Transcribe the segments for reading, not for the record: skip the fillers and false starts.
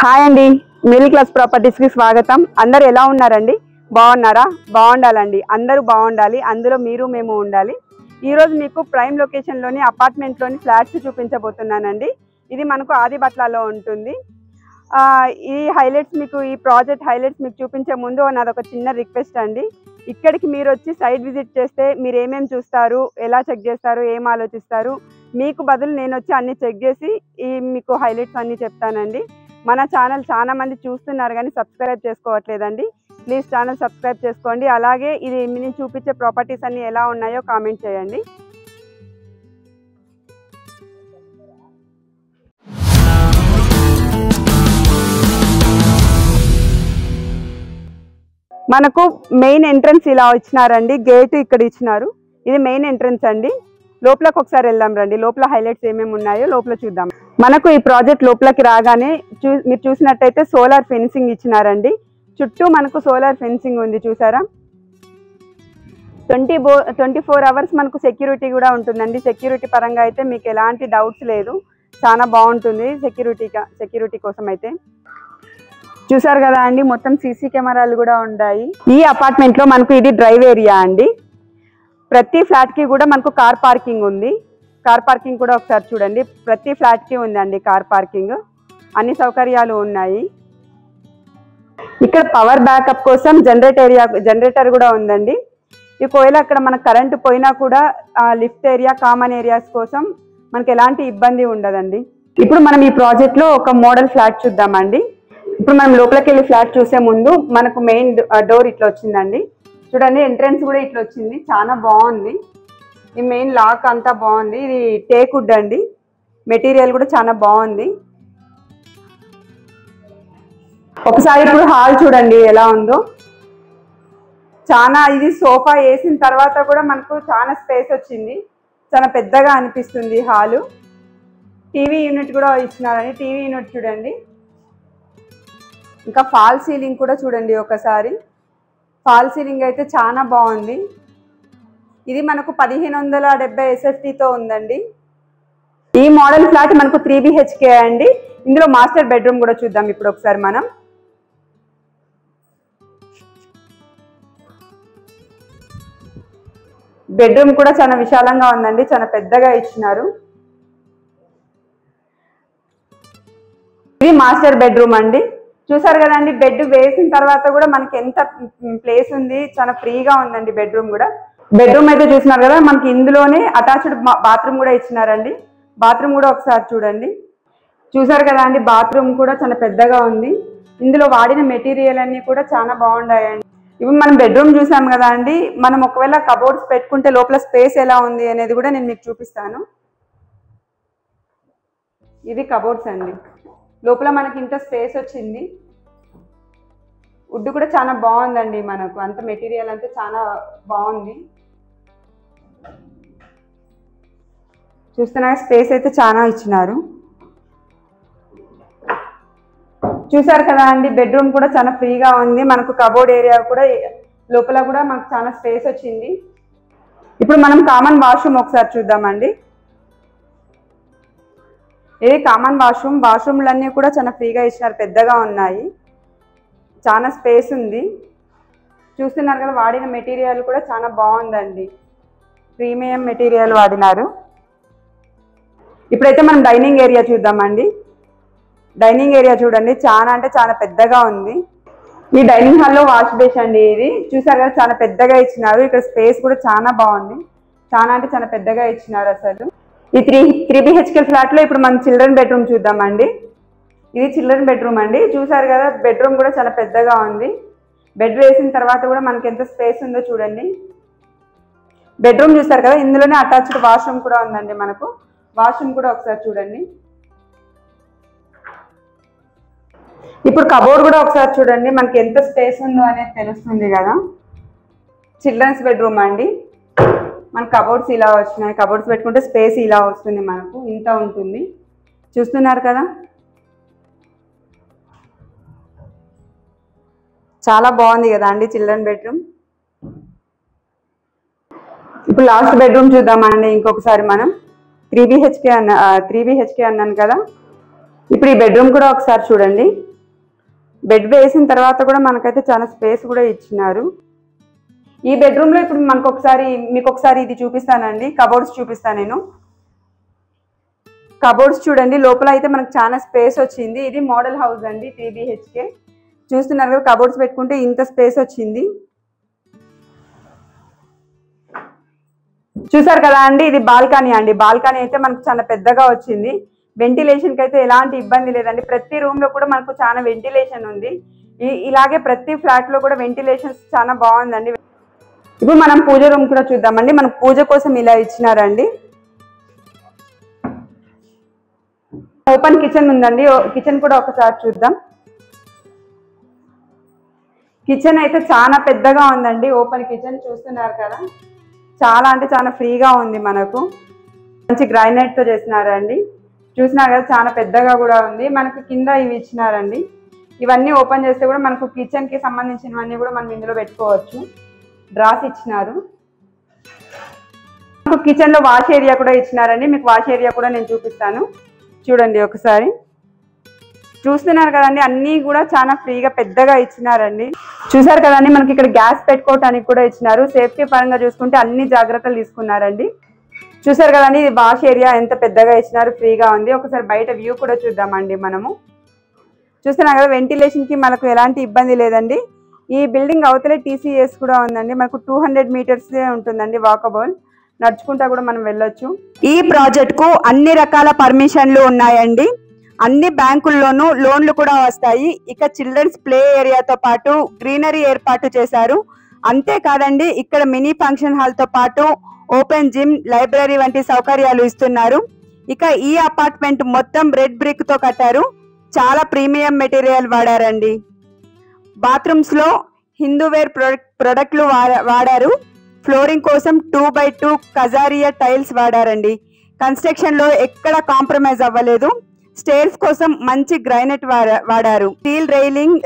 Hi అండి, middle class properties కి స్వాగతం. అందరూ ఎలా ఉన్నారండి? బాగున్నారా? బాగుండాలండి, అందరూ బాగుండాలి, అందులో మీరు మేము ఉండాలి. ఈరోజు మీకు ప్రైమ్ లొకేషన్లోని అపార్ట్మెంట్లోని ఫ్లాట్స్ చూపించబోతున్నానండి. ఇది మనకు ఆదిబట్లాలో ఉంటుంది. ఈ హైలైట్స్ మీకు ఈ ప్రాజెక్ట్ హైలైట్స్ మీకు చూపించే ముందు నాదొక చిన్న రిక్వెస్ట్ అండి. ఇక్కడికి మీరు వచ్చి సైట్ విజిట్ చేస్తే మీరు ఏమేమి చూస్తారు, ఎలా చెక్ చేస్తారు, ఏం ఆలోచిస్తారు, మీకు బదులు నేను వచ్చి అన్ని చెక్ చేసి మీకు హైలైట్స్ అన్నీ చెప్తానండి. మన ఛానల్ చాలా మంది చూస్తున్నారు కానీ సబ్స్క్రైబ్ చేసుకోవట్లేదండి. ప్లీజ్ ఛానల్ సబ్స్క్రైబ్ చేసుకోండి. అలాగే ఇది నేను చూపించే ప్రాపర్టీస్ అన్నీ ఎలా ఉన్నాయో కామెంట్ చేయండి. మనకు మెయిన్ ఎంట్రన్స్ ఇలా ఇచ్చినారండి. గేట్ ఇక్కడ ఇచ్చినారు. ఇది మెయిన్ ఎంట్రన్స్ అండి. లోపలికి ఒకసారి వెళ్దాం రండి. లోపల హైలైట్స్ ఏమేమి ఉన్నాయో లోపల చూద్దాం. మనకు ఈ ప్రాజెక్ట్ లోపలికి రాగానే మీరు చూసినట్టయితే సోలార్ ఫెన్సింగ్ ఇచ్చినారండి. చుట్టూ మనకు సోలార్ ఫెన్సింగ్ ఉంది, చూసారా? 24 అవర్స్ మనకు సెక్యూరిటీ కూడా ఉంటుందండి. సెక్యూరిటీ పరంగా అయితే మీకు ఎలాంటి డౌట్స్ లేదు, చాలా బాగుంటుంది సెక్యూరిటీ కోసం అయితే. చూసారు కదా అండి, మొత్తం సీసీ కెమెరాలు కూడా ఉన్నాయి. ఈ అపార్ట్మెంట్లో మనకు ఇది డ్రైవ్ ఏరియా అండి. ప్రతి ఫ్లాట్కి కూడా మనకు కార్ పార్కింగ్ ఉంది. కార్ పార్కింగ్ కూడా ఒకసారి చూడండి. ప్రతి ఫ్లాట్కి ఉందండి కార్ పార్కింగ్. అన్ని సౌకర్యాలు ఉన్నాయి. ఇక్కడ పవర్ బ్యాకప్ కోసం జనరేటర్ కూడా ఉందండి. ఒకవేళ అక్కడ మనకు కరెంటు పోయినా కూడా లిఫ్ట్ ఏరియా, కామన్ ఏరియాస్ కోసం మనకు ఎలాంటి ఇబ్బంది ఉండదండి. ఇప్పుడు మనం ఈ ప్రాజెక్ట్లో ఒక మోడల్ ఫ్లాట్ చూద్దామండి. ఇప్పుడు మనం లోపలికి వెళ్ళి ఫ్లాట్ చూసే ముందు మనకు మెయిన్ డోర్ ఇట్లా వచ్చిందండి. చూడండి, ఎంట్రన్స్ కూడా ఇట్లా వచ్చింది, చాలా బాగుంది. ఈ మెయిన్ లాక్ అంతా బాగుంది. ఇది టేక్ వుడ్ అండి, మెటీరియల్ కూడా చాలా బాగుంది. ఒకసారి ఇప్పుడు హాల్ చూడండి ఎలా ఉందో. చాలా ఇది సోఫా వేసిన తర్వాత కూడా మనకు చాలా స్పేస్ వచ్చింది, చాలా పెద్దగా అనిపిస్తుంది హాలు. టీవీ యూనిట్ కూడా ఇచ్చినారని, టీవీ యూనిట్ చూడండి. ఇంకా ఫాల్ సీలింగ్ కూడా చూడండి ఒకసారి. ఫాల్ సీలింగ్ అయితే చాలా బాగుంది. ఇది మనకు 1570 SFTతో ఉందండి. ఈ మోడల్ ఫ్లాట్ మనకు 3 BHK అండి. ఇందులో మాస్టర్ బెడ్రూమ్ కూడా చూద్దాం ఇప్పుడు ఒకసారి మనం. బెడ్రూమ్ కూడా చాలా విశాలంగా ఉందండి, చాలా పెద్దగా ఇచ్చినారు. ఇది మాస్టర్ బెడ్రూమ్ అండి. చూసారు కదండి, బెడ్ వేసిన తర్వాత కూడా మనకి ఎంత ప్లేస్ ఉంది, చాలా ఫ్రీగా ఉందండి బెడ్రూమ్ కూడా. బెడ్రూమ్ అయితే చూసినారు కదా, మనకి ఇందులోనే అటాచ్డ్ బాత్రూమ్ కూడా ఇచ్చినారండి. బాత్రూమ్ కూడా ఒకసారి చూడండి. చూసారు కదా అండి, బాత్రూమ్ కూడా చాలా పెద్దగా ఉంది. ఇందులో వాడిన మెటీరియల్ అన్ని కూడా చాలా బాగున్నాయండి. ఇప్పుడు మనం బెడ్రూమ్ చూసాం కదా అండి, మనం ఒకవేళ కబోర్డ్స్ పెట్టుకుంటే లోపల స్పేస్ ఎలా ఉంది అనేది కూడా నేను మీకు చూపిస్తాను. ఇది కబోర్డ్స్ అండి. లోపల మనకి ఇంత స్పేస్ వచ్చింది. వుడ్ కూడా చాలా బాగుందండి. మనకు అంత మెటీరియల్ అంతా చాలా బాగుంది. చూస్తున్నా, స్పేస్ అయితే చాలా ఇచ్చినారు. చూసారు కదా అండి, బెడ్రూమ్ కూడా చాలా ఫ్రీగా ఉంది. మనకు కబోర్డ్ ఏరియా కూడా లోపల కూడా మనకు చాలా స్పేస్ వచ్చింది. ఇప్పుడు మనం కామన్ వాష్రూమ్ ఒకసారి చూద్దామండి. ఇది కామన్ వాష్రూమ్. వాష్రూమ్లన్నీ కూడా చాలా ఫ్రీగా ఇచ్చినారు, పెద్దగా ఉన్నాయి, చాలా స్పేస్ ఉంది. చూస్తున్నారు కదా, వాడిన మెటీరియల్ కూడా చాలా బాగుందండి, ప్రీమియం మెటీరియల్ వాడినారు. ఇప్పుడైతే మనం డైనింగ్ ఏరియా చూద్దామండి. డైనింగ్ ఏరియా చూడండి, చాలా అంటే చాలా పెద్దగా ఉంది. ఈ డైనింగ్ హాల్లో వాష్ బేస్ అండి. ఇది చూసారు కదా, చాలా పెద్దగా ఇచ్చినారు. ఇక్కడ స్పేస్ కూడా చాలా బాగుంది, చాలా అంటే చాలా పెద్దగా ఇచ్చినారు అసలు. ఈ 3 BHK ఫ్లాట్లో ఇప్పుడు మనం చిల్డ్రన్ బెడ్రూమ్ చూద్దామండి. ఇది చిల్డ్రన్ బెడ్రూమ్ అండి. చూసారు కదా, బెడ్రూమ్ కూడా చాలా పెద్దగా ఉంది. బెడ్ వేసిన తర్వాత కూడా మనకి ఎంత స్పేస్ ఉందో చూడండి. బెడ్రూమ్ చూసారు కదా, ఇందులోనే అటాచ్డ్ వాష్రూమ్ కూడా ఉందండి. మనకు వాష్రూమ్ కూడా ఒకసారి చూడండి. ఇప్పుడు కబోర్డ్ కూడా ఒకసారి చూడండి, మనకి ఎంత స్పేస్ ఉందో అనేది తెలుస్తుంది కదా. చిల్డ్రన్స్ బెడ్రూమ్ అండి. మన కబోర్డ్స్ ఇలా వచ్చినాయి. కబోర్డ్స్ పెట్టుకుంటే స్పేస్ ఇలా వస్తుంది, మనకు ఇంత ఉంటుంది. చూస్తున్నారు కదా, చాలా బాగుంది కదా అండి చిల్డ్రన్ బెడ్రూమ్. ఇప్పుడు లాస్ట్ బెడ్రూమ్ చూద్దామండి ఇంకొకసారి మనం. 3 BHK అన్నాను కదా. ఇప్పుడు ఈ బెడ్రూమ్ కూడా ఒకసారి చూడండి. బెడ్ వేసిన తర్వాత కూడా మనకైతే చాలా స్పేస్ కూడా ఇచ్చినారు. ఈ బెడ్రూమ్ లో ఇప్పుడు మీకు ఒకసారి ఇది చూపిస్తానండి. కబోర్డ్స్ చూపిస్తాను నేను. కబోర్డ్స్ చూడండి, లోపల అయితే మనకు చాలా స్పేస్ వచ్చింది. ఇది మోడల్ హౌస్ అండి, 3 BHK. చూస్తున్నారు కదా, కబోర్డ్స్ పెట్టుకుంటే ఇంత స్పేస్ వచ్చింది. చూసారు కదా అండి, ఇది బాల్కనీ అండి. బాల్కనీ అయితే మనకు చాలా పెద్దగా వచ్చింది. వెంటిలేషన్ కి అయితే ఎలాంటి ఇబ్బంది లేదండి. ప్రతి రూమ్ లో కూడా మనకు చాలా వెంటిలేషన్ ఉంది. ఇలాగే ప్రతి ఫ్లాట్ లో కూడా వెంటిలేషన్ చాలా బాగుందండి. ఇప్పుడు మనం పూజ రూమ్ కూడా చూద్దామండి. మనకు పూజ కోసం ఇలా ఇచ్చినారండి. ఓపెన్ కిచెన్ ఉందండి. కిచెన్ కూడా ఒకసారి చూద్దాం. కిచెన్ అయితే చాలా పెద్దగా ఉందండి. ఓపెన్ కిచెన్ చూస్తున్నారు కదా, చాలా అంటే చాలా ఫ్రీగా ఉంది. మనకు మంచి గ్రానైట్ తో చేసినారండి. చూసినారు కదా, చాలా పెద్దగా కూడా ఉంది. మనకు కింద ఇవి ఇచ్చినారండి. ఇవన్నీ ఓపెన్ చేస్తే కూడా మనకు కిచెన్ కి సంబంధించినవన్నీ కూడా మనం ఇందులో పెట్టుకోవచ్చు. డ్రాస్ ఇచ్చినారు. మనకు కిచెన్ లో వాష్ ఏరియా కూడా ఇచ్చినారండి. మీకు వాష్ ఏరియా కూడా నేను చూపిస్తాను, చూడండి ఒకసారి. చూస్తున్నారు కదండి, అన్నీ కూడా చాలా ఫ్రీగా పెద్దగా ఇచ్చినారండి. చూసారు కదండి, మనకి ఇక్కడ గ్యాస్ పెట్టుకోవటానికి కూడా ఇచ్చినారు. సేఫ్టీ పరంగా చూసుకుంటే అన్ని జాగ్రత్తలు తీసుకున్నారండి. చూసారు కదండి, ఇది వాష్ ఏరియా ఎంత పెద్దగా ఇచ్చినారు, ఫ్రీగా ఉంది. ఒకసారి బయట వ్యూ కూడా చూద్దామండి మనము. చూస్తున్నారు కదా, వెంటిలేషన్ కి మనకు ఎలాంటి ఇబ్బంది లేదండి. ఈ బిల్డింగ్ అవతలే TCS కూడా ఉందండి. మనకు 200 మీటర్స్ ఉంటుందండి వాకబుల్. నడుచుకుంటా కూడా మనం వెళ్ళొచ్చు. ఈ ప్రాజెక్ట్ కు అన్ని రకాల పర్మిషన్లు ఉన్నాయండి. అన్ని బ్యాంకుల్లోనూ లోన్లు కూడా వస్తాయి. ఇక చిల్డ్రన్స్ ప్లే ఏరియాతో పాటు గ్రీనరీ ఏర్పాటు చేశారు. అంతేకాదండి, ఇక్కడ మినీ ఫంక్షన్ హాల్ తో పాటు ఓపెన్ జిమ్, లైబ్రరీ వంటి సౌకర్యాలు ఇస్తున్నారు. ఇక ఈ అపార్ట్మెంట్ మొత్తం రెడ్ బ్రిక్ తో కట్టారు. చాలా ప్రీమియం మెటీరియల్ వాడారండి. బాత్రూమ్స్ లో హిందూవేర్ ప్రొడక్ట్లు వాడారు. ఫ్లోరింగ్ కోసం 2x2 కజారియా టైల్స్ వాడారండి. కన్స్ట్రక్షన్ లో ఎక్కడ కాంప్రమైజ్ అవ్వలేదు. స్టేర్స్ కోసం మంచి గ్రైనైట్ వాడారు. స్టీల్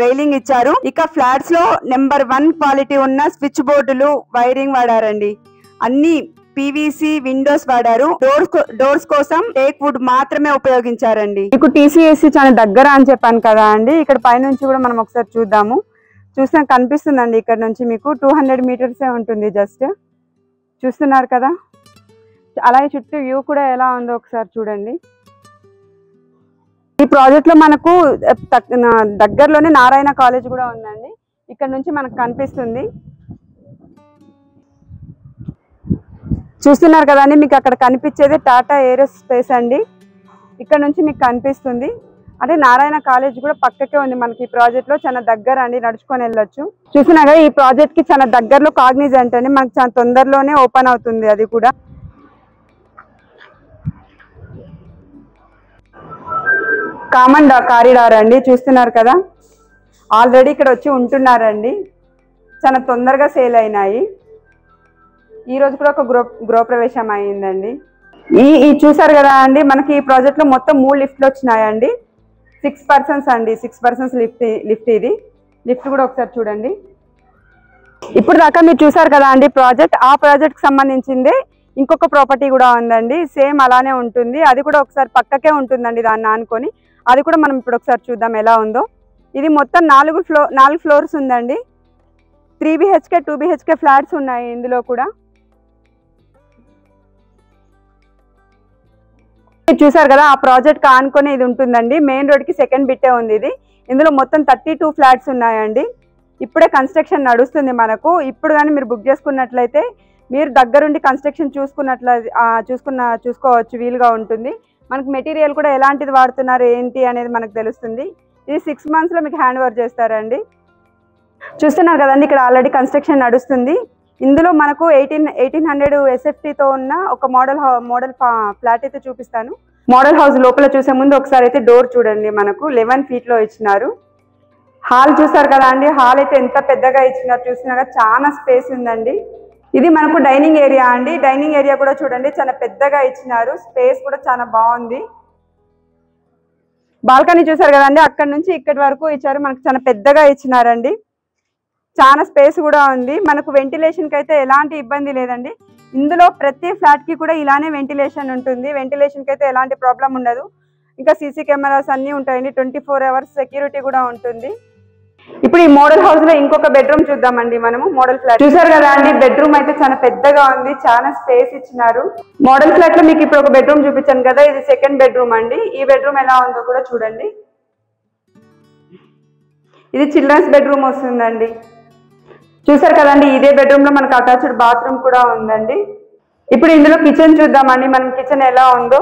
రైలింగ్ ఇచ్చారు. ఇక ఫ్లాట్స్ లో నెంబర్ 1 క్వాలిటీ ఉన్న స్విచ్ బోర్డులు, వైరింగ్ వాడారండి. అన్ని PVC విండోస్ వాడారు. డోర్స్ కోసం టేక్ వుడ్ మాత్రమే ఉపయోగించారండి. మీకు TCS చాలా దగ్గర అని చెప్పాను కదా అండి. ఇక్కడ పైనుంచి కూడా మనం ఒకసారి చూద్దాము. చూస్తే కనిపిస్తుందండి, ఇక్కడ నుంచి మీకు 200 మీటర్సే ఉంటుంది జస్ట్. చూస్తున్నారు కదా, అలాగే చుట్టూ వ్యూ కూడా ఎలా ఉందో ఒకసారి చూడండి. ఈ ప్రాజెక్ట్ లో మనకు దగ్గరలోనే నారాయణ కాలేజ్ కూడా ఉందండి. ఇక్కడ నుంచి మనకు కనిపిస్తుంది. చూస్తున్నారు కదండి, మీకు అక్కడ కనిపించేది టాటా ఏరోస్పేస్ అండి. ఇక్కడ నుంచి మీకు కనిపిస్తుంది. అంటే నారాయణ కాలేజ్ కూడా పక్కకే ఉంది మనకి. ఈ ప్రాజెక్ట్ లో చాలా దగ్గర అండి, నడుచుకొని వెళ్ళొచ్చు. చూస్తున్నా కదా, ఈ ప్రాజెక్ట్ కి చాలా దగ్గరలో కాగ్నిజెంట్ అండి. మనకు చాలా తొందరలోనే ఓపెన్ అవుతుంది అది కూడా. కామన్ కారిడార్ అండి. చూస్తున్నారు కదా, ఆల్రెడీ ఇక్కడ వచ్చి ఉంటున్నారండి. చాలా తొందరగా సేల్ అయినాయి. ఈ రోజు కూడా ఒక గృహప్రవేశం అయిందండి. ఈ చూసారు కదా అండి, మనకి ఈ ప్రాజెక్ట్ లో మొత్తం 3 లిఫ్ట్లు వచ్చినాయండి. 6 persons అండి, 6 persons లిఫ్ట్. ఇది లిఫ్ట్ కూడా ఒకసారి చూడండి. ఇప్పుడు దాకా మీరు చూసారు కదా అండి ప్రాజెక్ట్. ఆ ప్రాజెక్ట్ కి సంబంధించింది ఇంకొక ప్రాపర్టీ కూడా ఉందండి. సేమ్ అలానే ఉంటుంది. అది కూడా ఒకసారి పక్కకే ఉంటుందండి దాన్ని ఆనుకొని. అది కూడా మనం ఇప్పుడు ఒకసారి చూద్దాం ఎలా ఉందో. ఇది మొత్తం 4 ఫ్లోర్స్ ఉందండి. 3 BHK 2 BHK ఫ్లాట్స్ ఉన్నాయి ఇందులో కూడా. చూసారు కదా, ఆ ప్రాజెక్ట్ ఆనుకొని ఇది ఉంటుందండి. మెయిన్ రోడ్ కి సెకండ్ బిట్టే ఉంది ఇది. ఇందులో మొత్తం 32 ఫ్లాట్స్ ఉన్నాయండి. ఇప్పుడే కన్స్ట్రక్షన్ నడుస్తుంది మనకు. ఇప్పుడు కానీ మీరు బుక్ చేసుకున్నట్లయితే మీరు దగ్గరుండి కన్స్ట్రక్షన్ చూసుకోవచ్చు, వీలుగా ఉంటుంది. మనకు మెటీరియల్ కూడా ఎలాంటిది వాడుతున్నారు ఏంటి అనేది మనకు తెలుస్తుంది. ఇది 6 months లో మీకు హ్యాండ్ ఓవర్ చేస్తారండి. చూస్తున్నారు కదండి, ఇక్కడ ఆల్రెడీ కన్స్ట్రక్షన్ నడుస్తుంది. ఇందులో మనకు 1800 SFTతో ఉన్న ఒక మోడల్ ఫ్లాట్ అయితే చూపిస్తాను. మోడల్ హౌస్ లోపల చూసే ముందు ఒకసారి అయితే డోర్ చూడండి. మనకు 11 feet లో ఇచ్చినారు. హాల్ చూసారు కదా అండి, హాల్ అయితే ఎంత పెద్దగా ఇచ్చినారు. చూసినాక చాలా స్పేస్ ఉందండి. ఇది మనకు డైనింగ్ ఏరియా అండి. డైనింగ్ ఏరియా కూడా చూడండి, చాలా పెద్దగా ఇచ్చినారు. స్పేస్ కూడా చాలా బాగుంది. బాల్కనీ చూసారు కదండి, అక్కడ నుంచి ఇక్కడి వరకు ఇచ్చారు. మనకు చాలా పెద్దగా ఇచ్చినారండి. చాలా స్పేస్ కూడా ఉంది. మనకు వెంటిలేషన్ కి అయితే ఎలాంటి ఇబ్బంది లేదండి. ఇందులో ప్రతి ఫ్లాట్ కి కూడా ఇలానే వెంటిలేషన్ ఉంటుంది. వెంటిలేషన్ కి అయితే ఎలాంటి ప్రాబ్లం ఉండదు. ఇంకా సీసీ కెమెరాస్ అన్నీ ఉంటాయండి. 24 hours సెక్యూరిటీ కూడా ఉంటుంది. ఇప్పుడు ఈ మోడల్ హౌస్ లో ఇంకొక బెడ్రూమ్ చూద్దామండి. మనము మోడల్ ఫ్లాట్ చూసారు కదా అండి. బెడ్రూమ్ అయితే చాలా పెద్దగా ఉంది, చాలా స్పేస్ ఇచ్చినారు. మోడల్ ఫ్లాట్ లో మీకు ఇప్పుడు ఒక బెడ్రూమ్ చూపించాను కదా, ఇది సెకండ్ బెడ్రూమ్ అండి. ఈ బెడ్రూమ్ ఎలా ఉందో కూడా చూడండి. ఇది చిల్డ్రన్స్ బెడ్రూమ్ వస్తుందండి. చూసారు కదండి, ఇదే బెడ్రూమ్ లో మనకు అటాచ్డ్ బాత్రూమ్ కూడా ఉందండి. ఇప్పుడు ఇందులో కిచెన్ చూద్దామండి. మనం కిచెన్ ఎలా ఉందో.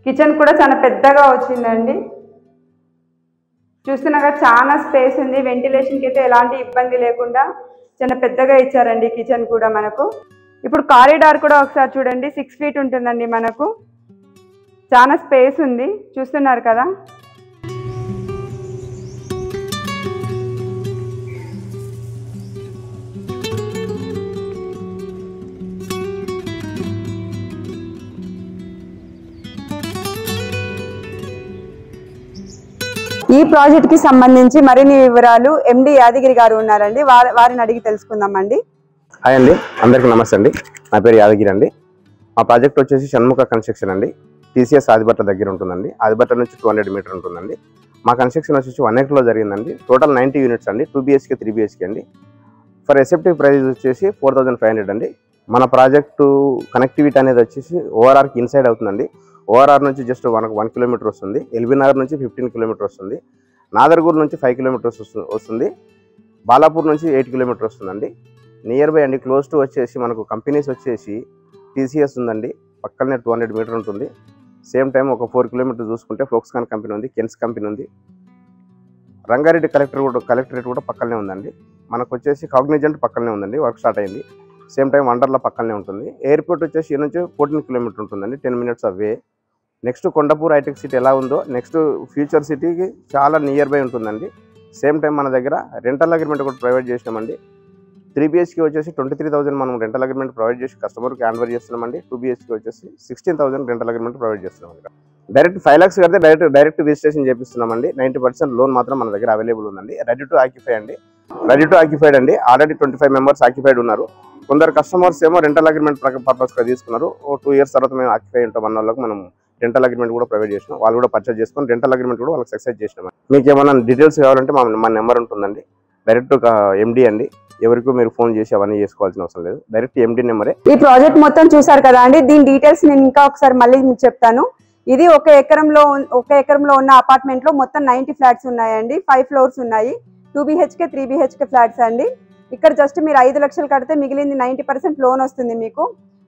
కిచెన్ కూడా చాలా పెద్దగా వచ్చిందండి. చూస్తున్నాగా చాలా స్పేస్ ఉంది. వెంటిలేషన్కి అయితే ఎలాంటి ఇబ్బంది లేకుండా చాలా పెద్దగా ఇచ్చారండి కిచెన్ కూడా మనకు. ఇప్పుడు కారిడార్ కూడా ఒకసారి చూడండి. 6 feet ఉంటుందండి మనకు. చాలా స్పేస్ ఉంది, చూస్తున్నారు కదా. ఈ ప్రాజెక్ట్ కి సంబంధించి మరిన్ని వివరాలు ఎండి యాదగిరి గారు ఉన్నారండి, వారిని అడిగి తెలుసుకుందామండి. హాయ్ అండి, అందరికీ నమస్తే అండి. నా పేరు యాదగిరి అండి. మా ప్రాజెక్ట్ వచ్చేసి షణ్ముఖ కన్స్ట్రక్షన్ అండి. టీసీఎస్ ఆదిబట్ల దగ్గర ఉంటుందండి. ఆదిబట్ల నుంచి 200 మీటర్ ఉంటుందండి. మా కన్స్ట్రక్షన్ వచ్చేసి 1 acre జరిగిందండి. టోటల్ 90 units అండి. 2 BHK 3 BHK అండి. ఫర్ ఎసెప్టివ్ ప్రైస్ వచ్చేసి 4500 అండి. మన ప్రాజెక్టు కనెక్టివిటీ అనేది వచ్చేసి ఓఆర్ఆర్కి ఇన్సైడ్ అవుతుందండి. ఓఆర్ఆర్ నుంచి జస్ట్ 1 kilometer వస్తుంది. ఎల్బీ నగర్ నుంచి 15 kilometers వస్తుంది. నాదర్గూర్ నుంచి 5 kilometers వస్తుంది. బాలాపూర్ నుంచి 8 kilometers వస్తుందండి. నియర్ బై అండి. క్లోజ్ టు వచ్చేసి మనకు కంపెనీస్ వచ్చేసి టీసీఎస్ ఉందండి, పక్కనే 200 మీటర్ ఉంటుంది. సేమ్ టైం ఒక 4 kilometers చూసుకుంటే ఫోక్స్కాన్ కంపెనీ ఉంది, కెన్స్ కంపెనీ ఉంది. రంగారెడ్డి కలెక్టరేట్ కూడా పక్కనే ఉందండి. మనకు వచ్చేసి కాగ్నిజెంట్ పక్కనే ఉందండి, వర్క్ స్టార్ట్ అయింది. సేమ్ టైం వండర్లా పక్కనే ఉంటుంది. ఎయిర్పోర్ట్ వచ్చేసి ఈ నుంచి 14 kilometers ఉంటుందండి, 10 minutes అవే. నెక్స్ట్ కొండపూర్ హైటెక్ సిటీ ఎలా ఉందో నెక్స్ట్ ఫ్యూచర్ సిటీకి చాలా నియర్ బై ఉంటుందండి. సేమ్ టైం మన దగ్గర రెంటల్ అగ్రిమెంట్ కూడా ప్రొవైడ్ చేసినామండి. 3 BHK వచ్చేసి 23,000 మనం రెంటల్ అగ్రిమెంట్ ప్రొవైడ్ చేసి కస్టమర్కి హ్యాండ్ ఓవర్ చేస్తున్నామండి. 2 BHK వచ్చేసి 16,000 రెంటల్ అగ్రిమెంట్ ప్రొవైడ్ చేస్తున్నామండి. డైరెక్ట్ 5 lakhs కడితే డైరెక్ట్ రిజిస్ట్రేషన్ చేపిస్తున్నామండి. 90% లోన్ మాత్రం మన దగ్గర అవైలబుల్ ఉందండి. రెడీ టు ఆక్యుపై అండి. రెడీ టు ఆక్యుపైడ్ అండి. ఆల్రెడీ 25 members ఆక్యుపైడ్ ఉన్నారు. కొందరు కస్టమర్స్ ఏమో రెంటల్ అగ్రిమెంట్ పర్పస్గా తీసుకున్నారు. 2 years తర్వాత మేము ఆక్యుపై ఉంటాం అన్న వాళ్ళకి మనం రెంటల్ అగ్రిమెంట్ కూడా ప్రొవైడ్ చేసినాం. వాళ్ళు కూడా పర్చేస్ చేసుకొని రెంటల్ అగ్రిమెంట్ కూడా వాళ్ళకి సక్సెస్ చేసినాం. మీకు ఏమైనా డీటెయిల్స్ కావాలంటే మా నెంబర్ ఉంటుందండి. డైరెక్ట్ ఎండి అండి. ఎవరికి మీరు ఫోన్ చేసి అవన్నీ చేసుకోవాల్సిన అవసరం లేదు. డైరెక్ట్ ఎండి నెంబరే. ఈ ప్రాజెక్ట్ మొత్తం చూసారు కదా అండి. దీని డీటెయిల్స్ నేను ఇంకా ఒకసారి మళ్ళీ మీకు చెప్తాను. ఇది ఒక ఎకరంలో ఉన్న అపార్ట్మెంట్ లో మొత్తం 90 flats ఉన్నాయండి. 5 floors ఉన్నాయి. 2 BHK 3 BHK ఫ్లాట్స్ అండి. ఇక్కడ జస్ట్ మీరు 5 లక్షలు కడితే మిగిలింది 90% లోన్ వస్తుంది మీకు.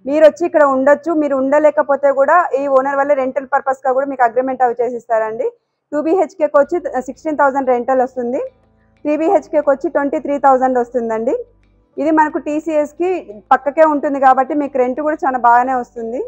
మీరు వచ్చి ఇక్కడ ఉండొచ్చు. మీరు ఉండలేకపోతే కూడా ఈ ఓనర్ వల్ల రెంటల్ పర్పస్ గా కూడా మీకు అగ్రిమెంట్ అవి చేసిస్తారండి. 2 BHKకి వచ్చి 16,000 రెంటల్ వస్తుంది. 3 BHKకి వచ్చి 23,000 వస్తుందండి. ఇది మనకు టీసీఎస్కి పక్కకే ఉంటుంది కాబట్టి మీకు రెంట్ కూడా చాలా బాగానే వస్తుంది.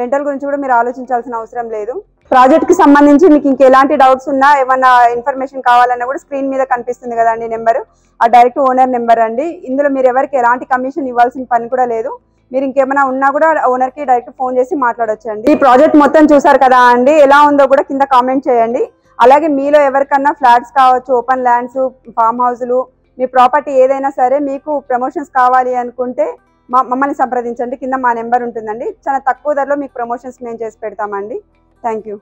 రెంటల్ గురించి కూడా మీరు ఆలోచించాల్సిన అవసరం లేదు. ప్రాజెక్ట్ కి సంబంధించి మీకు ఇంకెలాంటి డౌట్స్ ఉన్నా ఏమన్నా ఇన్ఫర్మేషన్ కావాలన్నా కూడా స్క్రీన్ మీద కనిపిస్తుంది కదండి నెంబర్, ఆ డైరెక్ట్ ఓనర్ నెంబర్ అండి. ఇందులో మీరు ఎవరికి ఎలాంటి కమిషన్ ఇవ్వాల్సిన పని కూడా లేదు. మీరు ఇంకేమైనా ఉన్నా కూడా ఓనర్ కి డైరెక్ట్ ఫోన్ చేసి మాట్లాడొచ్చు అండి. ఈ ప్రాజెక్ట్ మొత్తం చూసారు కదా అండి. ఎలా ఉందో కూడా కింద కామెంట్ చేయండి. అలాగే మీలో ఎవరికన్నా ఫ్లాట్స్ కావచ్చు, ఓపెన్ ల్యాండ్స్, ఫామ్ హౌస్లు, మీ ప్రాపర్టీ ఏదైనా సరే మీకు ప్రమోషన్స్ కావాలి అనుకుంటే మమ్మల్ని సంప్రదించండి. కింద మా నెంబర్ ఉంటుందండి. చాలా తక్కువ ధరలో మీకు ప్రమోషన్స్ మేము చేసి పెడతామండి. Thank you.